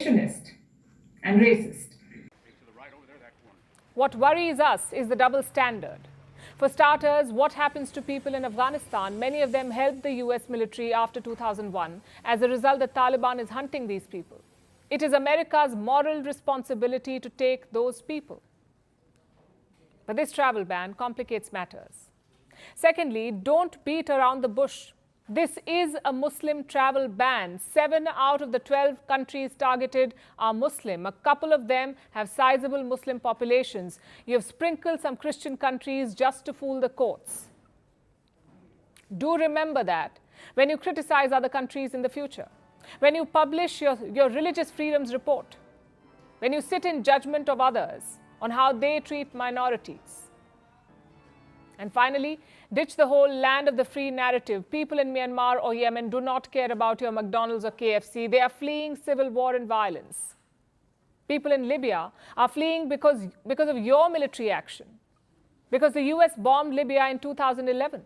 isolationist and racist. What worries us is the double standard. For starters, what happens to people in Afghanistan? Many of them helped the US military after 2001. As a result, the Taliban is hunting these people. It is America's moral responsibility to take those people. But this travel ban complicates matters. Secondly, don't beat around the bush. This is a Muslim travel ban. 7 out of the 12 countries targeted are Muslim. A couple of them have sizable Muslim populations. You have sprinkled some Christian countries just to fool the courts. Do remember that when you criticize other countries in the future, when you publish your religious freedoms report, when you sit in judgment of others on how they treat minorities. And finally, ditch the whole land of the free narrative. People in Myanmar or Yemen do not care about your McDonald's or KFC. They are fleeing civil war and violence. People in Libya are fleeing because of your military action, because the US bombed Libya in 2011.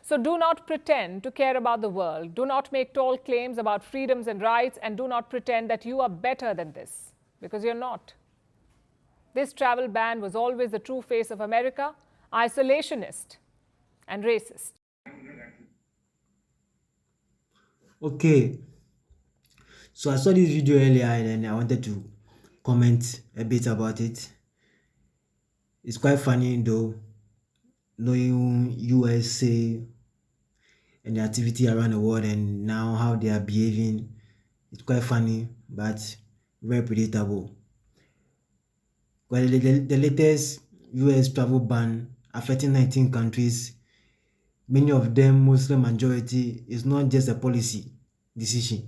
So do not pretend to care about the world. Do not make tall claims about freedoms and rights, and do not pretend that you are better than this, because you're not. This travel ban was always the true face of America, isolationist and racist. Okay, so I saw this video earlier and I wanted to comment a bit about it. It's quite funny though, knowing USA and the activity around the world and now how they are behaving. It's quite funny, but very predictable. Well, the latest US travel ban affecting 19 countries, many of them Muslim majority, is not just a policy decision.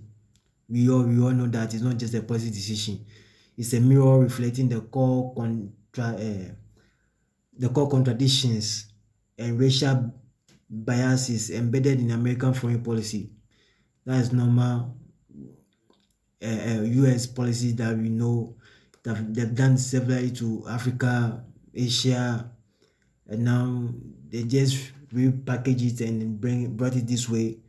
We all know that it's not just a policy decision. It's a mirror reflecting the core contradictions and racial biases embedded in American foreign policy. That is normal US policy that we know that they've done severally to Africa, Asia, and now they just repackage it and brought it this way.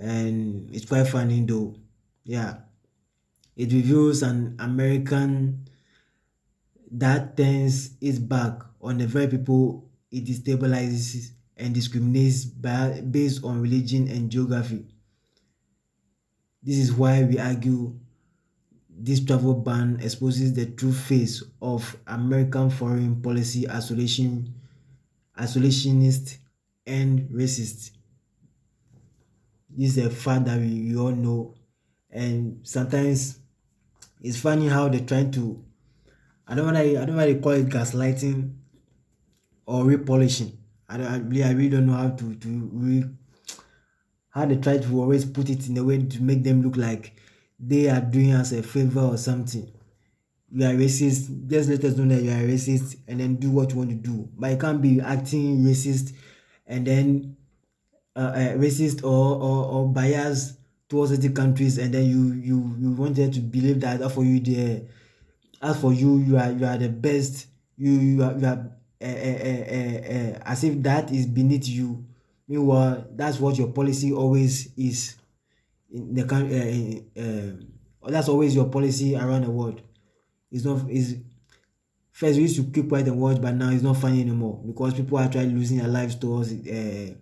And it's quite funny though. Yeah, it reveals an American that turns its back on the very people it destabilizes and discriminates based on religion and geography. This is why we argue this travel ban exposes the true face of American foreign policy isolationist and racist. This is a fact that we all know, and sometimes it's funny how they're trying to, I don't want to call it gaslighting or repolishing. I really don't know how they try to always put it in a way to make them look like they are doing us a favor or something. You are racist, just let us know that you are racist and then do what you want to do. But you can't be acting racist and then racist or biased towards other countries, and then you wanted to believe that as for you you are the best. You are as if that is beneath you. Meanwhile, that's what your policy always is in the country. That's always your policy around the world. It's not is First we used to keep quiet and watch, but now it's not funny anymore because people are actually losing their lives towards people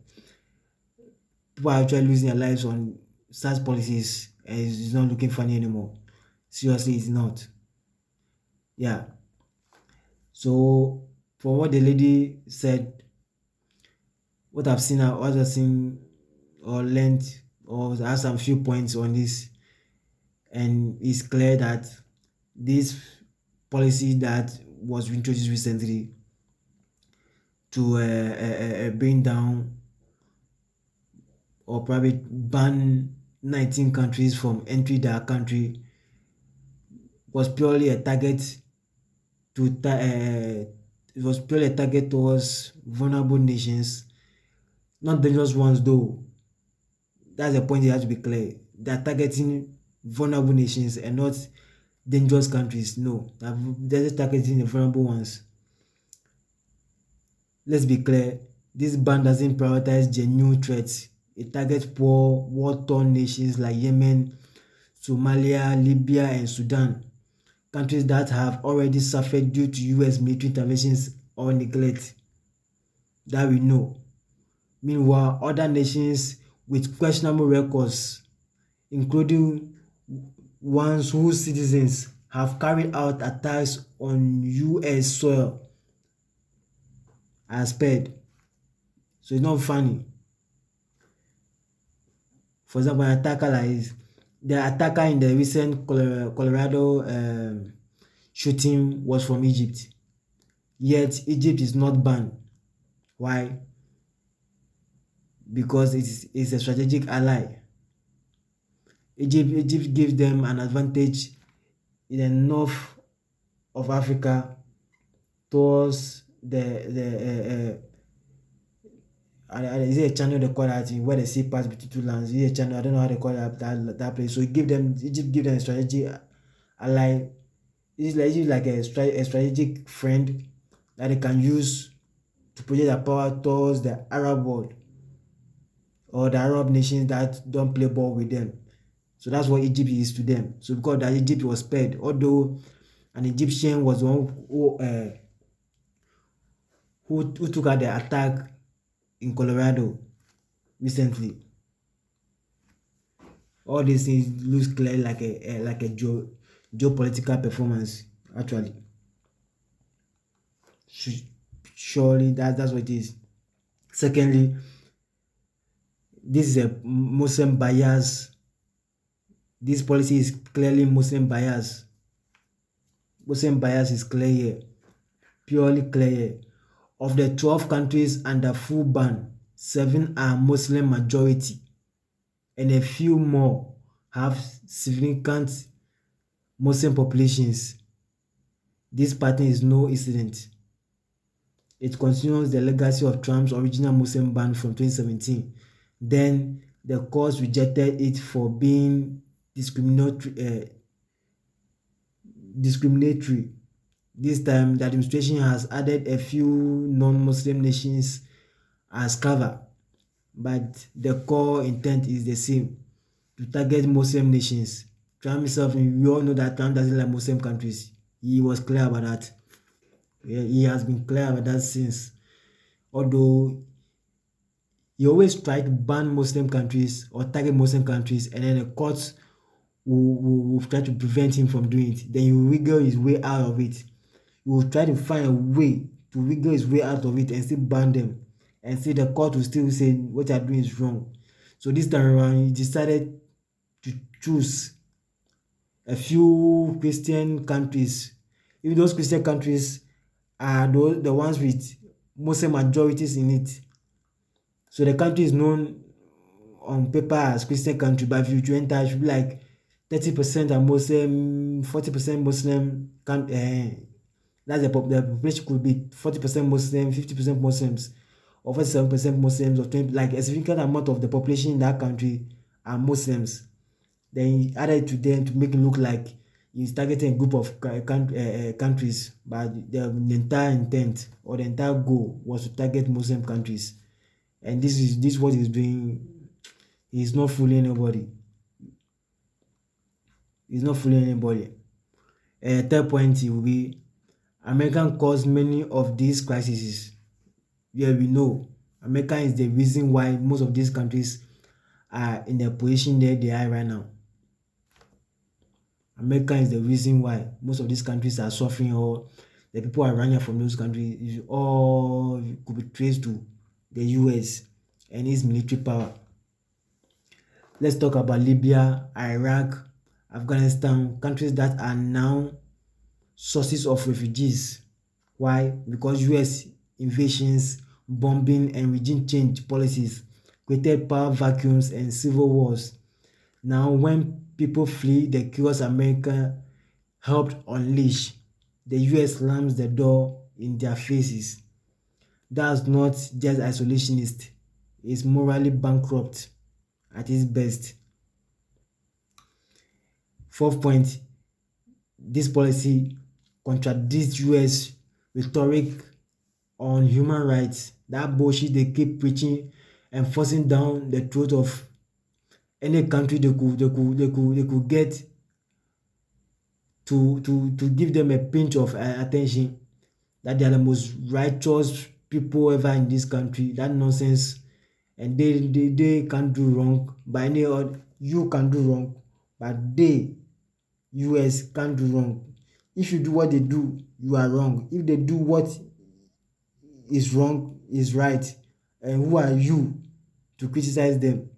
are actually losing their lives on such policies, and it's not looking funny anymore. Seriously, it's not. Yeah. So for what the lady said, what I've seen or learned or have some few points on this, and it's clear that this policy that was introduced recently to bring down or probably ban 19 countries from entering their country was purely a target towards vulnerable nations, not dangerous ones though. That's the point. It has to be clear. They're targeting vulnerable nations and not dangerous countries. No, they're just targeting the vulnerable ones. Let's be clear. This ban doesn't prioritize genuine threats. It targets poor, war-torn nations like Yemen, Somalia, Libya, and Sudan, countries that have already suffered due to US military interventions or neglect that we know. Meanwhile, other nations with questionable records, including ones whose citizens have carried out attacks on US soil, are spared. So it's not funny. For example, an attacker like this, the attacker in the recent Colorado shooting was from Egypt. Yet Egypt is not banned. Why? Because it's a strategic ally. Egypt gives them an advantage in the north of Africa towards the is it a channel they call that where the sea pass between two lands? Is it a channel? I don't know how they call that place. So Egypt give them a strategic ally. It's like a strategic friend that they can use to project their power towards the Arab world or the Arab nations that don't play ball with them. So that's what Egypt is to them. So because that Egypt was spared, although an Egyptian was the one who took out the attack in Colorado recently. All these things looks clear like a geopolitical performance. Actually, surely that's what it is. Secondly, this is a Muslim bias. This policy is clearly Muslim bias. Muslim bias is clear here, purely clear here. Of the 12 countries under full ban, 7 are Muslim majority, and a few more have significant Muslim populations. This pattern is no incident. It continues the legacy of Trump's original Muslim ban from 2017. Then the court rejected it for being discriminatory. This time, the administration has added a few non-Muslim nations as cover, but the core intent is the same, to target Muslim nations. Trump himself, we all know that Trump doesn't like Muslim countries. He was clear about that. He has been clear about that since. Although he always tried to ban Muslim countries or target Muslim countries, and then the courts will try to prevent him from doing it. Then he will wiggle his way out of it. He will try to find a way to wiggle his way out of it and still ban them. And see, the court will still say what you're doing is wrong. So this time around, he decided to choose a few Christian countries. If those Christian countries are the ones with Muslim majorities in it. So the country is known on paper as Christian country, but if you enter, it should be like 30% are Muslim, 40% Muslim. That's the population could be 40% Muslim, 50% Muslims, or 47% Muslims, or 20, like a significant amount of the population in that country are Muslims. Then he added to them to make it look like he's targeting a group of countries, but the entire intent or the entire goal was to target Muslim countries. And this is what he's doing. He's not fooling anybody. He's not fooling anybody. Third point will be America caused many of these crises. Yeah, we know America is the reason why most of these countries are in the position that they are right now. America is the reason why most of these countries are suffering, or the people are running from those countries. All could be traced to the US and its military power. Let's talk about Libya, Iraq, Afghanistan, countries that are now sources of refugees. Why? Because US invasions, bombing, and regime change policies created power vacuums and civil wars. Now, when people flee the chaos America helped unleash, the US slams the door in their faces. That's not just isolationist, it's morally bankrupt at its best. Fourth point, this policy contradicts US rhetoric on human rights. That bullshit they keep preaching and forcing down the throat of any country they could get to give them a pinch of attention, that they are the most righteous people ever in this country. That nonsense, and they can't do wrong. By any odd, you can do wrong, but they, US, can't do wrong. If you do what they do, you are wrong. If they do what is wrong, is right, and who are you to criticize them?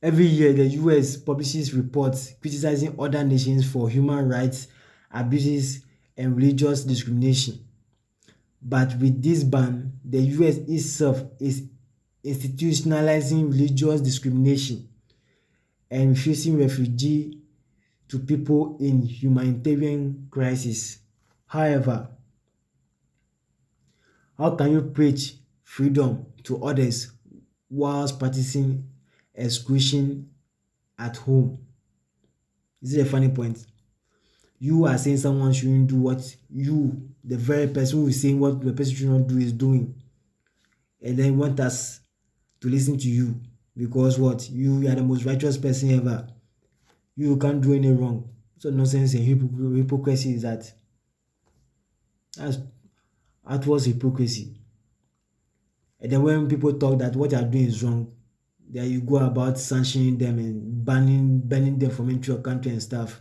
Every year, the US publishes reports criticizing other nations for human rights abuses and religious discrimination. But with this ban, the US itself is institutionalizing religious discrimination and refusing refugee to people in humanitarian crisis. However, how can you preach freedom to others whilst practicing exclusion at home? This is a funny point. You are saying someone shouldn't do what you, the very person who is saying what the person should not do, is doing, and then want us to listen to you because what? You are the most righteous person ever. You can't do any wrong. So nonsense and hypocrisy is that. That was hypocrisy. And then when people talk that what you are doing is wrong, then you go about sanctioning them and banning them from entering your country and stuff.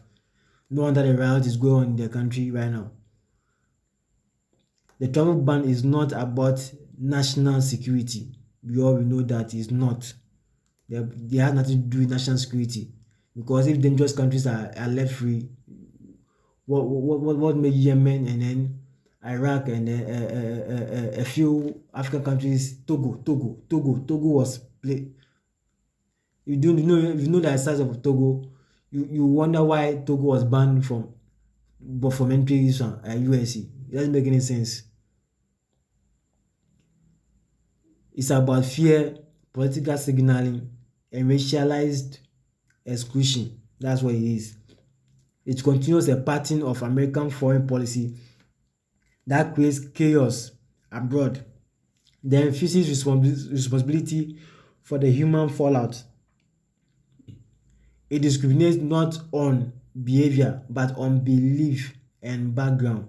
No wonder the riot is going on in the country right now. The travel ban is not about national security. We all know that it's not. They have nothing to do with national security. Because if dangerous countries are left free, what made Yemen and then Iraq and a few African countries, Togo was play. You know the size of Togo. You wonder why Togo was banned from entering USC. It doesn't make any sense. It's about fear, political signaling, and racialized exclusion. That's what it is. It continues a pattern of American foreign policy that creates chaos abroad, then refuses responsibility for the human fallout. It discriminates not on behavior but on belief and background.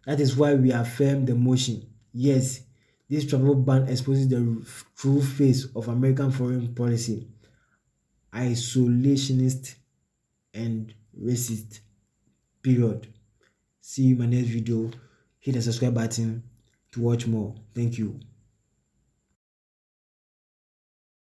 That is why we affirm the motion. Yes, this travel ban exposes the true face of American foreign policy: isolationist and racist. Period. See you in my next video. Hit the subscribe button to watch more. Thank you.